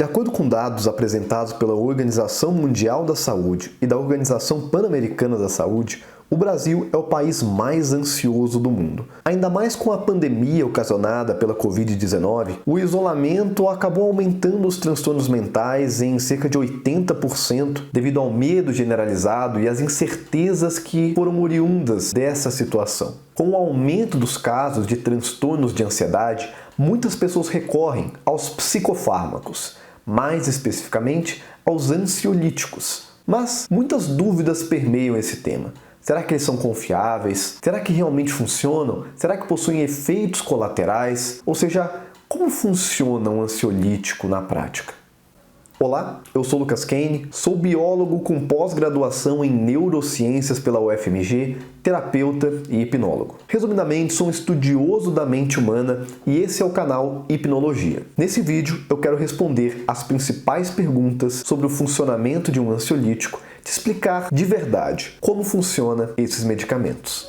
De acordo com dados apresentados pela Organização Mundial da Saúde e da Organização Pan-Americana da Saúde, o Brasil é o país mais ansioso do mundo. Ainda mais com a pandemia ocasionada pela Covid-19, o isolamento acabou aumentando os transtornos mentais em cerca de 80% devido ao medo generalizado e às incertezas que foram oriundas dessa situação. Com o aumento dos casos de transtornos de ansiedade, muitas pessoas recorrem aos psicofármacos, mais especificamente aos ansiolíticos. Mas muitas dúvidas permeiam esse tema. Será que eles são confiáveis? Será que realmente funcionam? Será que possuem efeitos colaterais? Ou seja, como funciona um ansiolítico na prática? Olá, eu sou Lucas Kane, sou biólogo com pós-graduação em neurociências pela UFMG, terapeuta e hipnólogo. Resumidamente, sou um estudioso da mente humana e esse é o canal Hipnologia. Nesse vídeo, eu quero responder as principais perguntas sobre o funcionamento de um ansiolítico, te explicar de verdade como funcionam esses medicamentos.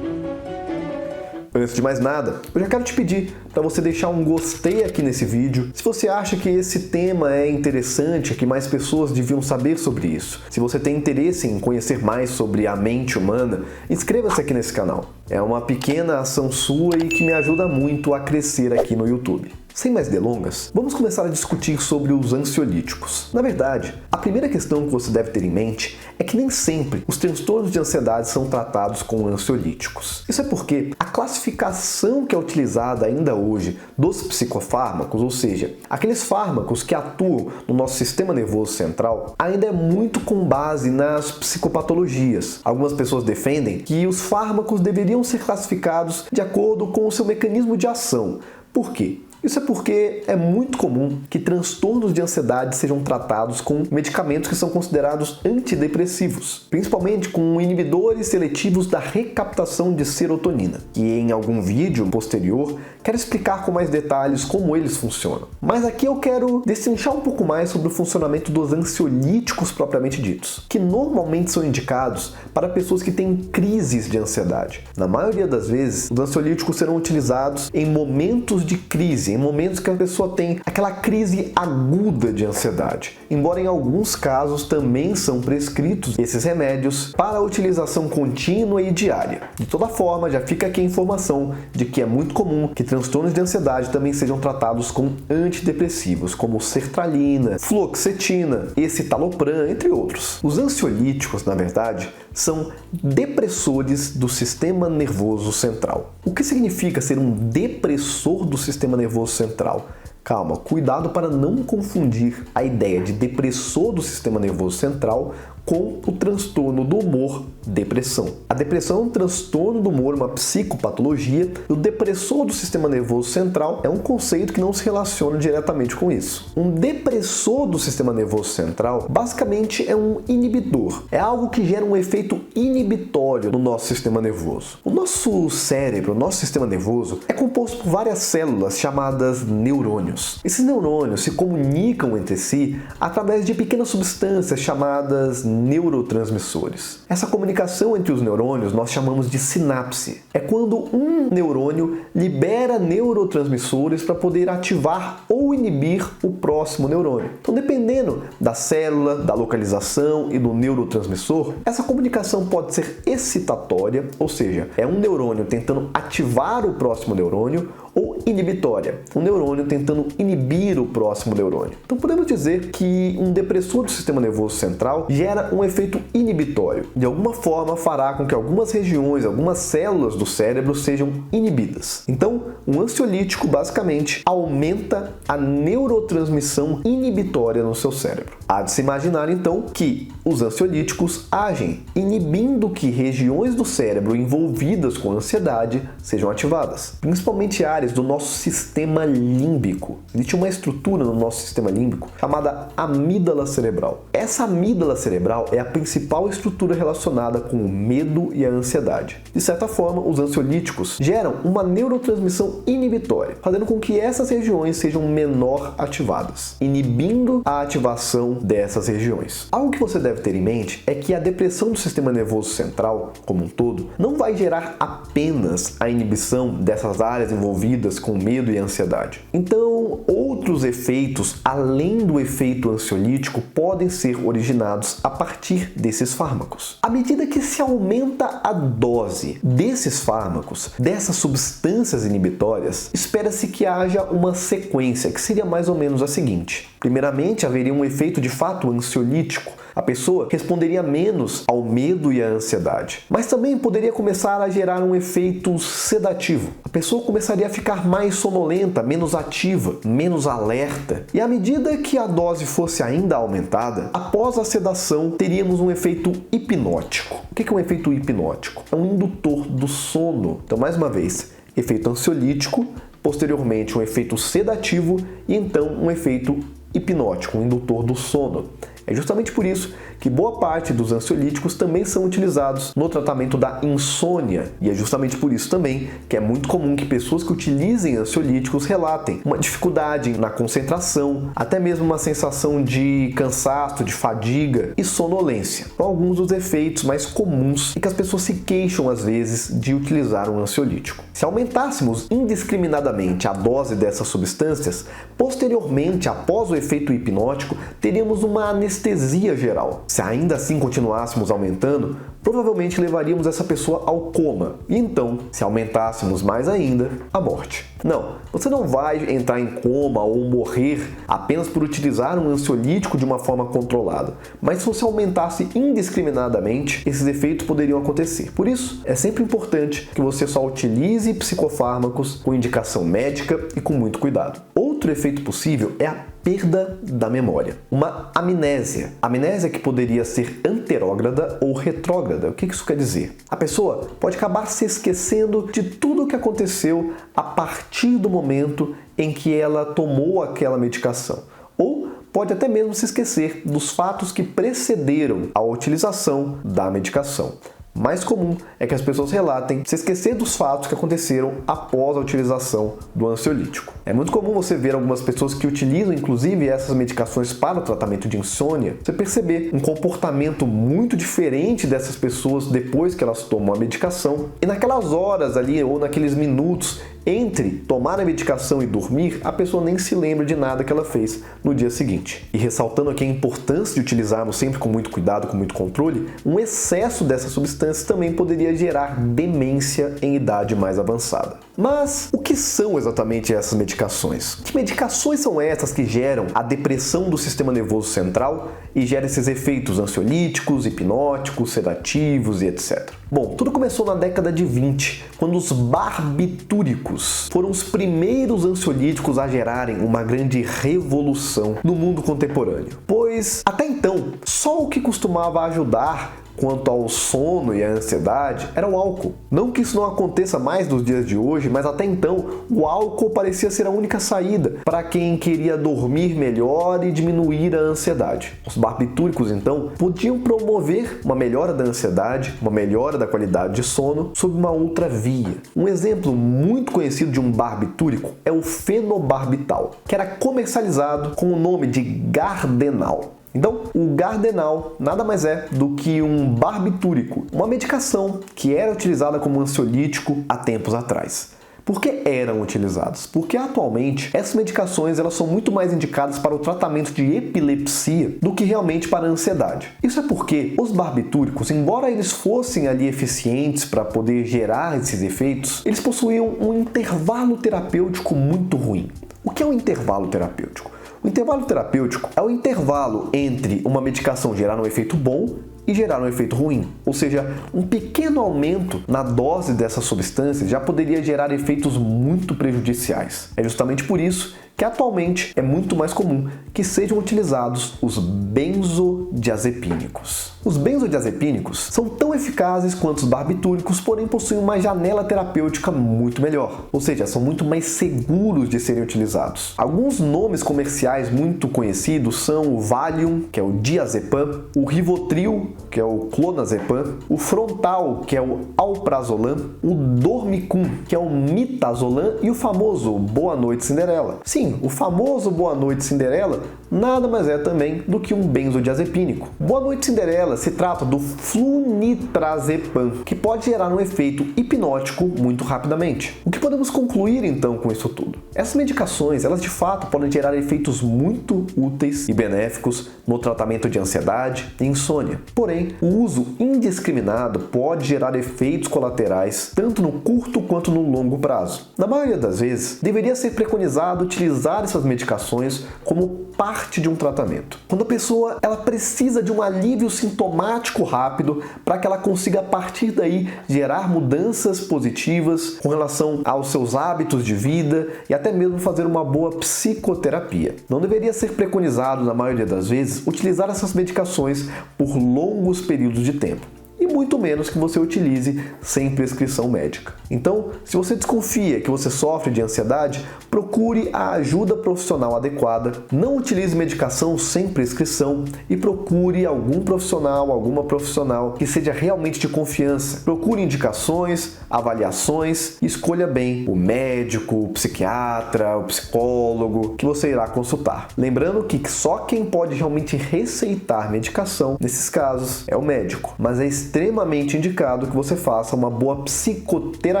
Antes de mais nada, eu já quero te pedir para você deixar um gostei aqui nesse vídeo. Se você acha que esse tema é interessante, que mais pessoas deviam saber sobre isso. Se você tem interesse em conhecer mais sobre a mente humana, inscreva-se aqui nesse canal. É uma pequena ação sua e que me ajuda muito a crescer aqui no YouTube. Sem mais delongas, vamos começar a discutir sobre os ansiolíticos. Na verdade, a primeira questão que você deve ter em mente é que nem sempre os transtornos de ansiedade são tratados com ansiolíticos. Isso é porque a classificação que é utilizada ainda hoje dos psicofármacos, ou seja, aqueles fármacos que atuam no nosso sistema nervoso central, ainda é muito com base nas psicopatologias. Algumas pessoas defendem que os fármacos deveriam ser classificados de acordo com o seu mecanismo de ação. Por quê? Isso é porque é muito comum que transtornos de ansiedade sejam tratados com medicamentos que são considerados antidepressivos, principalmente com inibidores seletivos da recaptação de serotonina, que em algum vídeo posterior quero explicar com mais detalhes como eles funcionam. Mas aqui eu quero destrinchar um pouco mais sobre o funcionamento dos ansiolíticos propriamente ditos, que normalmente são indicados para pessoas que têm crises de ansiedade. Na maioria das vezes, os ansiolíticos serão utilizados em momentos de crise, em momentos que a pessoa tem aquela crise aguda de ansiedade. Embora em alguns casos também são prescritos esses remédios para a utilização contínua e diária. De toda forma, já fica aqui a informação de que é muito comum que transtornos de ansiedade também sejam tratados com antidepressivos, como sertralina, fluoxetina, escitalopram, entre outros. Os ansiolíticos, na verdade, são depressores do sistema nervoso central. O que significa ser um depressor do sistema nervoso central? Calma, cuidado para não confundir a ideia de depressor do sistema nervoso central com o transtorno do humor, depressão. A depressão é um transtorno do humor, uma psicopatologia, e o depressor do sistema nervoso central é um conceito que não se relaciona diretamente com isso. Um depressor do sistema nervoso central basicamente é um inibidor, é algo que gera um efeito inibitório no nosso sistema nervoso. O nosso cérebro, o nosso sistema nervoso, é composto por várias células chamadas neurônios. Esses neurônios se comunicam entre si através de pequenas substâncias chamadas neurotransmissores. Essa comunicação entre os neurônios nós chamamos de sinapse. É quando um neurônio libera neurotransmissores para poder ativar ou inibir o próximo neurônio. Então, dependendo da célula, da localização e do neurotransmissor, essa comunicação pode ser excitatória, ou seja, é um neurônio tentando ativar o próximo neurônio, ou inibitória, um neurônio tentando inibir o próximo neurônio. Então podemos dizer que um depressor do sistema nervoso central gera um efeito inibitório. De alguma forma fará com que algumas regiões, algumas células do cérebro sejam inibidas. Então, um ansiolítico basicamente aumenta a neurotransmissão inibitória no seu cérebro. Há de se imaginar então que os ansiolíticos agem inibindo que regiões do cérebro envolvidas com ansiedade sejam ativadas, principalmente áreas áreas do nosso sistema límbico. Existe uma estrutura no nosso sistema límbico chamada amígdala cerebral. Essa amígdala cerebral é a principal estrutura relacionada com o medo e a ansiedade. De certa forma, os ansiolíticos geram uma neurotransmissão inibitória, fazendo com que essas regiões sejam menor ativadas, inibindo a ativação dessas regiões. Algo que você deve ter em mente é que a depressão do sistema nervoso central, como um todo, não vai gerar apenas a inibição dessas áreas envolvidas com medo e ansiedade. Então, outros efeitos, além do efeito ansiolítico, podem ser originados a partir desses fármacos. À medida que se aumenta a dose desses fármacos, dessas substâncias inibitórias, espera-se que haja uma sequência, que seria mais ou menos a seguinte. Primeiramente, haveria um efeito de fato ansiolítico. A pessoa responderia menos ao medo e à ansiedade. Mas também poderia começar a gerar um efeito sedativo. A pessoa começaria a ficar mais sonolenta, menos ativa, menos alerta. E à medida que a dose fosse ainda aumentada, após a sedação, teríamos um efeito hipnótico. O que é um efeito hipnótico? É um indutor do sono. Então, mais uma vez, efeito ansiolítico, posteriormente um efeito sedativo e então um efeito hipnótico, um indutor do sono. É justamente por isso que boa parte dos ansiolíticos também são utilizados no tratamento da insônia. E é justamente por isso também que é muito comum que pessoas que utilizem ansiolíticos relatem uma dificuldade na concentração, até mesmo uma sensação de cansaço, de fadiga e sonolência. São alguns dos efeitos mais comuns e que as pessoas se queixam às vezes de utilizar um ansiolítico. Se aumentássemos indiscriminadamente a dose dessas substâncias, posteriormente, após o efeito hipnótico, teríamos uma anestesia geral. Se ainda assim continuássemos aumentando, provavelmente levaríamos essa pessoa ao coma. E então, se aumentássemos mais ainda, a morte. Não, você não vai entrar em coma ou morrer apenas por utilizar um ansiolítico de uma forma controlada. Mas se você aumentasse indiscriminadamente, esses efeitos poderiam acontecer. Por isso, é sempre importante que você só utilize psicofármacos com indicação médica e com muito cuidado. Outro efeito possível é a perda da memória, uma amnésia. Amnésia que poderia ser anterógrada ou retrógrada. O que isso quer dizer? A pessoa pode acabar se esquecendo de tudo o que aconteceu a partir do momento em que ela tomou aquela medicação. Ou pode até mesmo se esquecer dos fatos que precederam a utilização da medicação. Mais comum é que as pessoas relatem se esquecer dos fatos que aconteceram após a utilização do ansiolítico. É muito comum você ver algumas pessoas que utilizam inclusive essas medicações para o tratamento de insônia, você perceber um comportamento muito diferente dessas pessoas depois que elas tomam a medicação. E naquelas horas ali ou naqueles minutos entre tomar a medicação e dormir, a pessoa nem se lembra de nada que ela fez no dia seguinte. E ressaltando aqui a importância de utilizarmos sempre com muito cuidado, com muito controle, um excesso dessas substâncias também poderia gerar demência em idade mais avançada. Mas o que são exatamente essas medicações? Que medicações são essas que geram a depressão do sistema nervoso central e geram esses efeitos ansiolíticos, hipnóticos, sedativos e etc? Bom, tudo começou na década de 20, quando os barbitúricos foram os primeiros ansiolíticos a gerarem uma grande revolução no mundo contemporâneo. Pois, até então, só o que costumava ajudar quanto ao sono e à ansiedade era o álcool. Não que isso não aconteça mais nos dias de hoje, mas até então o álcool parecia ser a única saída para quem queria dormir melhor e diminuir a ansiedade. Os barbitúricos, então, podiam promover uma melhora da ansiedade, uma melhora da qualidade de sono sob uma outra via. Um exemplo muito conhecido de um barbitúrico é o fenobarbital, que era comercializado com o nome de Gardenal. Então, o Gardenal nada mais é do que um barbitúrico, uma medicação que era utilizada como ansiolítico há tempos atrás. Por que eram utilizados? Porque atualmente essas medicações elas são muito mais indicadas para o tratamento de epilepsia do que realmente para a ansiedade. Isso é porque os barbitúricos, embora eles fossem ali eficientes para poder gerar esses efeitos, eles possuíam um intervalo terapêutico muito ruim. O que é um intervalo terapêutico? O intervalo terapêutico é o intervalo entre uma medicação gerar um efeito bom e gerar um efeito ruim. Ou seja, um pequeno aumento na dose dessas substâncias já poderia gerar efeitos muito prejudiciais. É justamente por isso que atualmente é muito mais comum que sejam utilizados os benzodiazepínicos. Os benzodiazepínicos são tão eficazes quanto os barbitúricos, porém possuem uma janela terapêutica muito melhor, ou seja, são muito mais seguros de serem utilizados. Alguns nomes comerciais muito conhecidos são o Valium, que é o diazepam, o Rivotril, que é o clonazepam, o Frontal, que é o alprazolam, o Dormicum, que é o mitazolam, e o famoso Boa Noite Cinderela. Sim, o famoso Boa Noite Cinderela nada mais é também do que um benzodiazepínico. Boa Noite Cinderela se trata do flunitrazepam, que pode gerar um efeito hipnótico muito rapidamente. O que podemos concluir então com isso tudo? Essas medicações, elas de fato podem gerar efeitos muito úteis e benéficos no tratamento de ansiedade e insônia. Porém, o uso indiscriminado pode gerar efeitos colaterais tanto no curto quanto no longo prazo. Na maioria das vezes, deveria ser preconizado utilizar essas medicações como parte de um tratamento. Quando a pessoa ela precisa de um alívio sintomático rápido para que ela consiga a partir daí gerar mudanças positivas com relação aos seus hábitos de vida e até mesmo fazer uma boa psicoterapia. Não deveria ser preconizado, na maioria das vezes, utilizar essas medicações por longos períodos de tempo. E muito menos que você utilize sem prescrição médica. Então, se você desconfia que você sofre de ansiedade, procure a ajuda profissional adequada, não utilize medicação sem prescrição e procure algum profissional, alguma profissional que seja realmente de confiança. Procure indicações, avaliações e escolha bem o médico, o psiquiatra, o psicólogo que você irá consultar. Lembrando que só quem pode realmente receitar medicação nesses casos é o médico, mas é extremamente indicado que você faça uma boa psicoterapia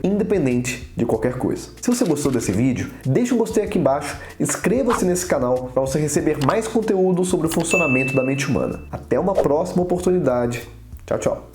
independente de qualquer coisa. Se você gostou desse vídeo, deixe um gostei aqui embaixo, inscreva-se nesse canal para você receber mais conteúdo sobre o funcionamento da mente humana. Até uma próxima oportunidade. Tchau, tchau.